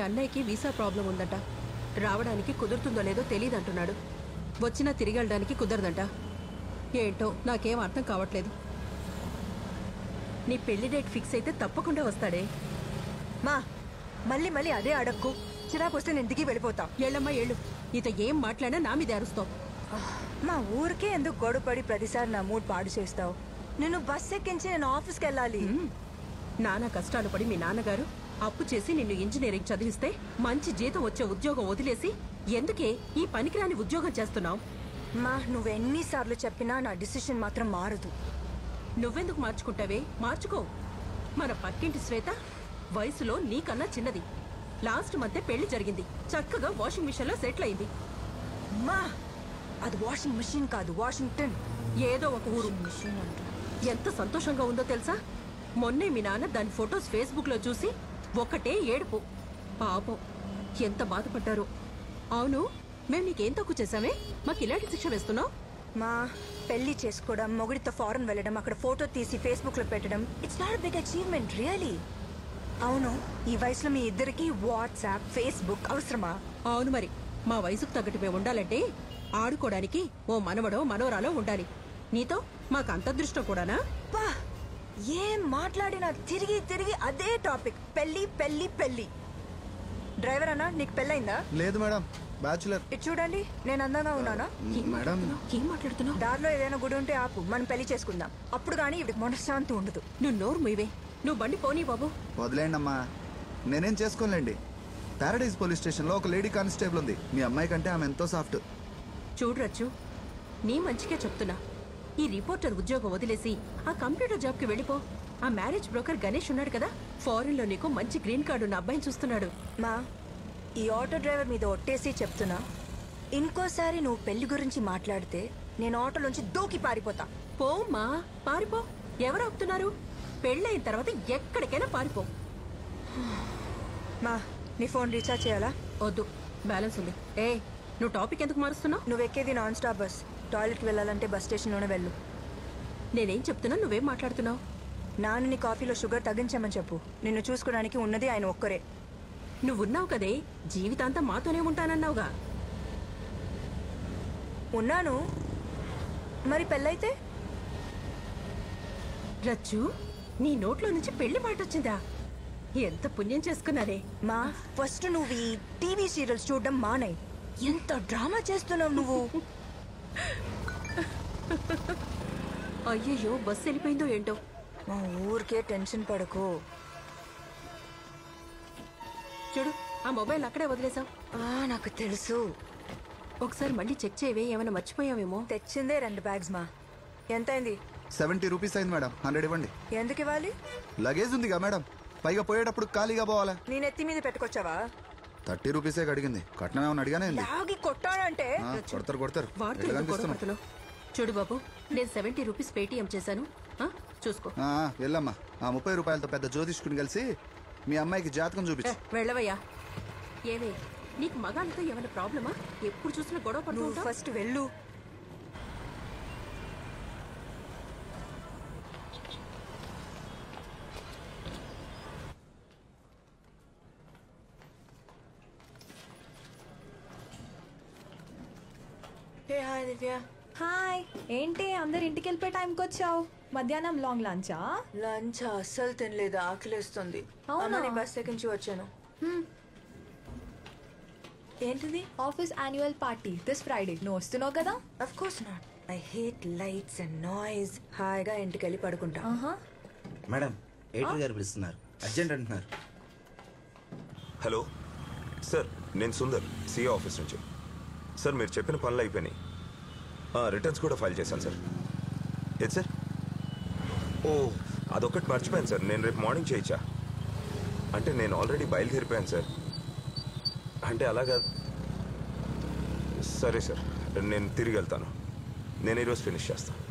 అన్నయ్యకి visa problem ఉందట. రావడానికి కుదురుతుందో లేదో తెలియదంటున్నాడు. వచ్చినా తిరిగి వెళ్ళడానికి కుదరదంట. ఏంటో నాకేం అర్థం కావట్లేదు. నీ పెళ్లి డేట్ ఫిక్స్ అయితే తప్పకుండా వస్తాడే. మా మళ్ళీ మళ్ళీ అదే అడక్కు. చిరాకు వస్తే నేను దిగి వెళ్ళిపోతా. ఏళ్ళమ్మా ఏళ్ళు. ఇత ఏం మాట్లాడినా నా మీద అరుస్తావు. మా ఊరికే ఎందుకు గొడవపడి ప్రతిసారి నా మూడ్ పాడు చేస్తావు? నేను బస్ ఎక్కించి నేను ఆఫీస్కి వెళ్ళాలి. నానా కష్టాలు పడి మీ నాన్నగారు అప్పు చేసి నిన్ను ఇంజనీరింగ్ చదివిస్తే మంచి జీతం వచ్చే ఉద్యోగం వదిలేసి ఎందుకే ఈ పనికిరాని ఉద్యోగం చేస్తున్నావు? మా నువ్వెన్నిసార్లు చెప్పినా నా డిసిషన్ మాత్రం మారదు. నువ్వెందుకు మార్చుకుంటావే? మార్చుకో. మన పక్కింటి శ్వేత వయసులో నీకన్నా చిన్నది. లాస్ట్ మంతే పెళ్లి జరిగింది. చక్కగా వాషింగ్ మిషన్ లో సెటిల్ అయింది. మా అది వాషింగ్ మిషన్ కాదు, వాషింగ్టన్. ఏదో ఒక ఊరు. మిషన్ అంట. ఎంత సంతోషంగా ఉందో తెలుసా? మొన్నే మీ నాన్న దాని ఫొటోస్ ఫేస్బుక్ లో చూసి ఒకటే ఏడుపు. పాపం ఎంత బాధపడ్డారు. అవును, మేము నీకేం తక్కువ చేశామే? మాకు ఇలాంటి శిక్ష వేస్తున్నావు? మా పెళ్లి చేసుకోవడం, మొగుడితో ఫారెన్ వెళ్ళడం, అక్కడ ఫోటో తీసి ఫేస్బుక్ లో పెట్టడం, it's not big achievement really. అవును, ఈ వయసులో మీ ఇద్దరికి వాట్సాప్, ఫేస్బుక్ అవసరమా? అవును మరి, మా వయసుకు తగ్గట్టు మేము ఉండాలంటే ఆడుకోవడానికి ఓ మనవడో మనవరాలో ఉండాలి. నీతో మాకు అంత అదృష్టం కూడానా? పా ఏం మాట్లాడినా తిరిగి తిరిగి అదే టాపిక్. పెళ్లి పెళ్లి పెళ్లి. డ్రైవర్ అన్నా, నీకు పెళ్ళైందా? లేదు మేడం, బ్యాచులర్. ఇది చూడండి, నేను అందంగా ఉన్నానా? మేడం ఏం మాట్లాడుతున్నావు? దారిలో ఏదైనా గుడి ఉంటే ఆపు, మనం పెళ్లి చేసుకుందాం. అప్పుడు గానీ ఇవిడికి మనశ్శాంతి ఉండదు. నువ్వు నోరు మీవే. నువ్వు బండి పోనీ బాబు. వదిలేండి అమ్మా, నేనేం చేసుకోలేండి. పారడైజ్ పోలీస్ స్టేషన్ లో ఒక లేడీ కానిస్టేబుల్ ఉంది. మీ అమ్మాయి కంటే ఆమె ఎంతో సాఫ్ట్. చూడరచ్చు, నీ మంచిగా చెప్తున్నా. ఈ రిపోర్టర్ ఉద్యోగం వదిలేసి ఆ కంప్యూటర్ జాబ్ కి వెళ్ళిపో. ఆ మ్యారేజ్ బ్రోకర్ గణేష్ ఉన్నాడు కదా, ఫారెన్ లో నీకు మంచి గ్రీన్ కార్డు ఉన్న అబ్బాయిని చూస్తున్నాడు. మా ఈ ఆటో డ్రైవర్ మీద ఒట్టేసి చెప్తున్నా, ఇంకోసారి నువ్వు పెళ్లి గురించి మాట్లాడితే నేను ఆటోలోంచి దూకి పారిపోతా. పోమ్మా, పారిపో. ఎవరు ఆపుతున్నారు? పెళ్ళైన తర్వాత ఎక్కడికైనా పారిపో. మా నీ ఫోన్ రీఛార్జ్ చేయాలా? వద్దు, బ్యాలెన్స్ ఉంది. ఏ, నువ్వు టాపిక్ ఎందుకు మారుస్తున్నావు? నువ్వు ఎక్కేది నాన్ స్టాప్ బస్. టాయిలెట్కి వెళ్ళాలంటే బస్ స్టేషన్లోనే వెళ్ళు. నేనేం చెప్తున్నా, నువ్వేం మాట్లాడుతున్నావు? నాన్న నీ కాఫీలో షుగర్ తగ్గించమని చెప్పు. నిన్ను చూసుకోవడానికి ఉన్నది ఆయన ఒక్కరే. నువ్వున్నావు కదే, జీవితాంతం మాతోనే ఉంటానన్నావుగా. ఉన్నాను, మరి పెళ్ళైతే? రచ్చు, నీ నోట్లో నుంచి పెళ్లి మాట వచ్చిందా? ఎంత పుణ్యం చేసుకున్నారే. మా ఫస్ట్ నువ్వు ఈ టీవీ సీరియల్స్ చూడడం మానే. ఎంత డ్రామా చేస్తున్నావు నువ్వు. అయ్యయ్యో, బస్సు వెళ్ళిపోయిందో ఏంటో. మా ఊరికే టెన్షన్ పడకు. చూడు, ఆ మొబైల్ అక్కడే వదిలేసావు. నాకు తెలుసు. ఒకసారి మళ్ళీ చెక్ చేయవే, ఏమైనా మర్చిపోయావేమో. తెచ్చిందే 2 బ్యాగ్స్. మా ఎంతైంది? 70 రూపీస్ అయింది మేడం. 100 ఇవ్వండి. ఎందుకు ఇవ్వాలి? లగేజ్ ఉందిగా మేడం, పైగా పోయేటప్పుడు ఖాళీగా పోవాలా? నేను ఎత్తి మీద పెట్టుకొచ్చావా? 30 రూపీసే అడిగింది. కట్నం ఏమన్నా అడిగానే ఉంది. లాగి కొట్టాడంటే కొడతారు కొడతారు. వాడితో ఎందుకు గొడవ పడుతున్నావు? చూడు బాబు, నేను 70 రూపీస్ పేటిఎం చేశాను, చూసుకో. వెళ్ళమ్మా, ఆ 30 రూపాయలతో పెద్ద జ్యోతిష్కుని కలిసి మీ అమ్మాయికి జాతకం చూపించు. వెళ్ళవయ్యా. ఏవే, నీకు మగాళ్ళతో ఏమైనా ప్రాబ్లమా? ఎప్పుడు చూసినా గొడవ పడుతూ నువ్వు ఉంటావు. ఫస్ట్ వెళ్ళు. హాయ్ దివ్య. హాయ్, ఏంటి అందరు ఇంటికి వెళ్ళిపోయే టైంకి వచ్చావు? మధ్యాహ్నం లాంగ్ లంచా? లంచ్ అస్సలు తినలేదు, ఆకలిస్తుంది. అవునా? బస్ ఎక్కించి వచ్చాను. ఏంటిది? Office annual party this Friday. నువ్వు వస్తున్నావు కదా? Of course not. I hate lights and noise. హాయిగా ఇంటికి వెళ్ళి పడుకుంటా. మేడం, ఎడిటర్ గారు పిలుస్తున్నారు, అర్జెంట్ అంటున్నారు. హలో సార్, నేను సుందర్, సిఏ ఆఫీస్ నుంచి. సార్, మీరు చెప్పిన పనులు అయిపోయినాయి. రిటర్న్స్ కూడా ఫైల్ చేశాను సార్. ఏది సార్? ఓ, అదొకటి మర్చిపోయాను సార్. నేను రేపు మార్నింగ్ చేయొచ్చా? అంటే నేను ఆల్రెడీ బయలుదేరిపోయాను సార్. అంటే అలాగా. సరే సార్, నేను తిరిగి వెళ్తాను. నేను ఈరోజు ఫినిష్ చేస్తాను.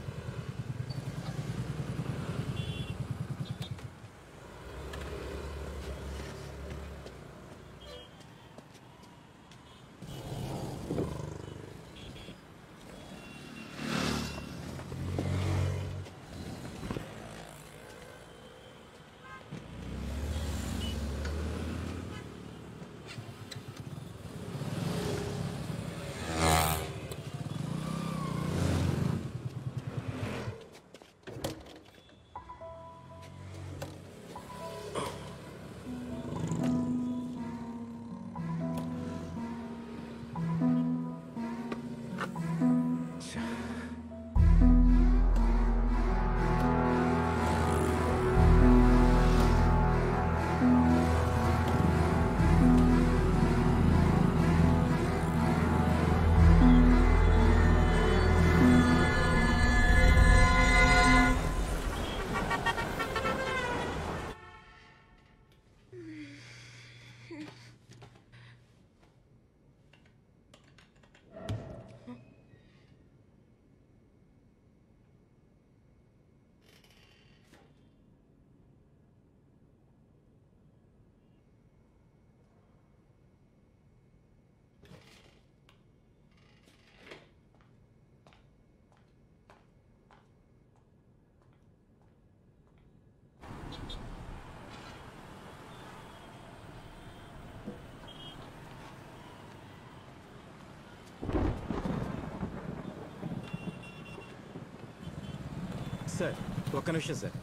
సార్ ఒక్క నిమిషం సార్.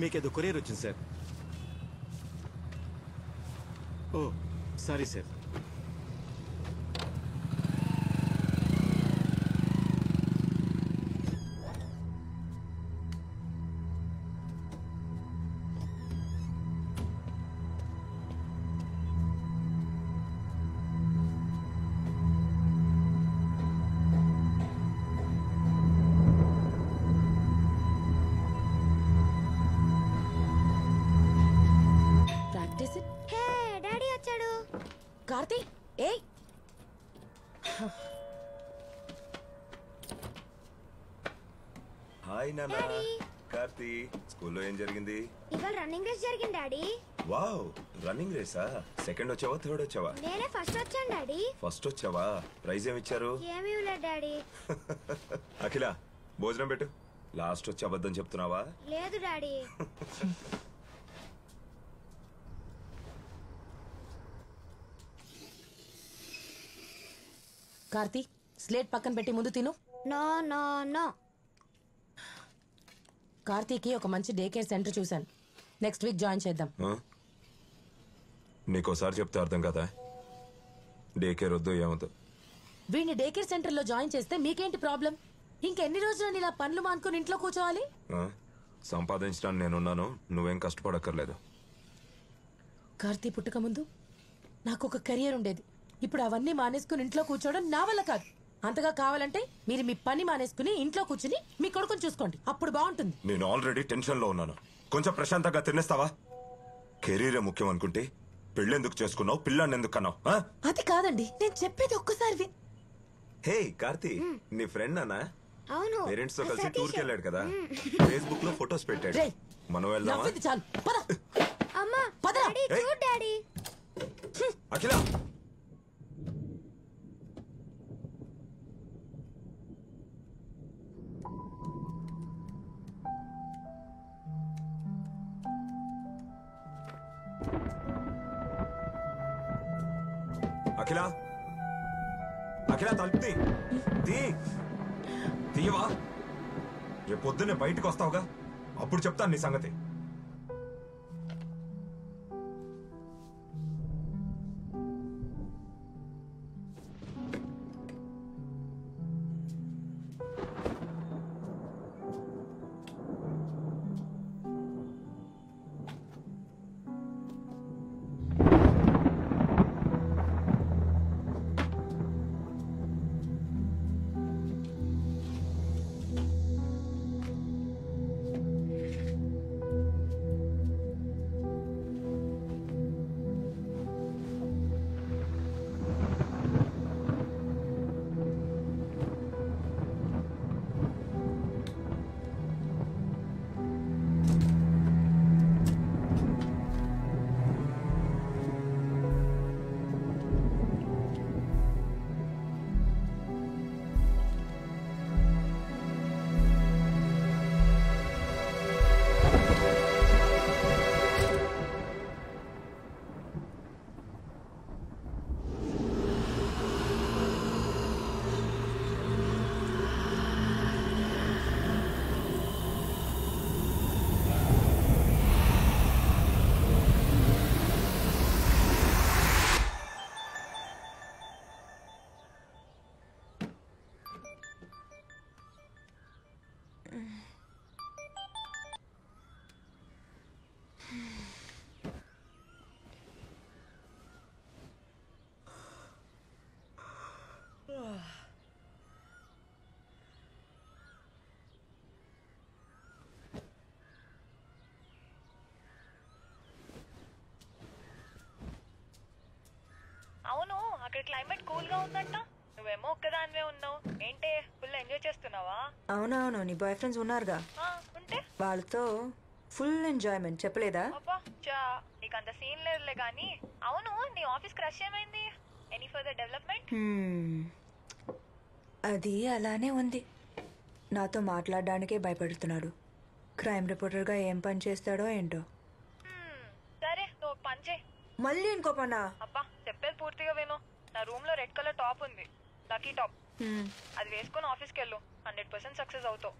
మీకేదో కొరియర్ వచ్చింది సార్. ఓ సారీ సార్. హే డాడీ వచ్చాడు. కార్తీ ఏయ్ హాయ్ నాన్న. కార్తీ, స్కూల్లో ఏం జరిగింది? ఇవాళ రన్నింగ్ రేస్ జరిగింది డాడీ. వావ్, రన్నింగ్ రేసా? సెకండ్ వచ్చావా, థర్డ్ వచ్చావా? నేనే ఫస్ట్ వచ్చాను డాడీ. ఫస్ట్ వచ్చావా? ప్రైజ్ ఏమి ఇచ్చారు? ఏమీ ఇవ్వలేదు డాడీ. అఖిల, భోజనం పెట్టు. లాస్ట్ వచ్చి అబద్ధం చెప్తున్నావా? లేదు డాడీ. కార్తీ స్లేట్ పక్కన పెట్టి ముందు తిను. No no no. కార్తీకి ఒక మంచి డే కేర్ సెంటర్ చూశాను. నెక్స్ట్ వీక్ జాయిన్ చేద్దాం. నీకోసారి చెప్తే అర్థం కదా. డే కేర్ వద్దు, ఏమవుతుంది. వీడిని డే కేర్ సెంటర్ లో జాయిన్ చేస్తే మీకేంటి ప్రాబ్లం? ఇంకెన్ని రోజులు ఇలా పనులు మానుకుని ఇంట్లో కూర్చోవాలి? సంపాదించడానికి నేనున్నాను, నువ్వేం కష్టపడక్కర్లేదు. కార్తీ పుట్టక ముందు నాకు ఒక కెరియర్ ఉండేది. ఇప్పుడు అవన్నీ మానేసుకుని ఇంట్లో కూర్చోవడం నా వల్ల కాదు. అంతగా కావాలంటే మీరు మీ పని మానేసుకుని ఇంట్లో కూర్చుని మీ కొడుకుని చూసుకోండి, అప్పుడు బాగుంటుంది. నేను ఆల్రెడీ టెన్షన్ లో ఉన్నాను. కొంచెం ప్రశాంతంగా తినేస్తావా? కెరీరే ముఖ్యం అనుకుంటే పెళ్ళెందుకు చేసుకున్నావు, పిల్లాన్ని ఎందుకు కన్నావు? అది కాదండి, నేను చెప్పేది ఒక్కసారి హే కార్తీ, నీ ఫ్రెండ్ అన్నా? అవును, పేరెంట్స్ తో కలిసి టూర్కి వెళ్ళాడు కదా, ఫేస్బుక్ లో ఫొటోస్ పెట్టాడు. రేయ్, మనం వెళ్దామా? నవ్వింది చాలు, పద. అమ్మా పద. డాడీ ఏయ్. చూడు డాడీ. అఖిల, అఖిల, అఖిల తలుపు తీయవా? రేపు పొద్దున్నే బయటకు వస్తావుగా, అప్పుడు చెప్తాను నీ సంగతి. అవును, అక్కడ క్లైమేట్ కూల్ గా ఉందంట. నువ్వేమో ఒక్కదానివే ఉన్నావు. ఏంటే, ఫుల్ ఎంజాయ్ చేస్తున్నావా? అవునవును, నీ బాయ్ ఫ్రెండ్స్ ఉన్నారుగా, ఉంటే వాళ్ళతో ఫుల్ ఎంజాయ్మెంట్. చెప్పలేదా? అబ్బా చా, నీకంత సీన్ లేదులే గానీ. అవును, నీ ఆఫీస్ క్రష్ ఏమైంది? Any further development? అది అలానే ఉంది. నాతో మాట్లాడడానికే భయపడుతున్నాడు. క్రైమ్ రిపోర్టర్గా ఏం పని చేస్తాడో ఏంటో. సరే, నువ్వు పని చేయి. మళ్ళీ ఇంకో పనా? అబ్బా చెప్పేది పూర్తిగా విను. నా రూమ్ లో రెడ్ కలర్ టాప్ ఉంది, లక్కీ టాప్. అది వేసుకొని ఆఫీస్కి వెళ్ళు 100% సక్సెస్ అవుతావు.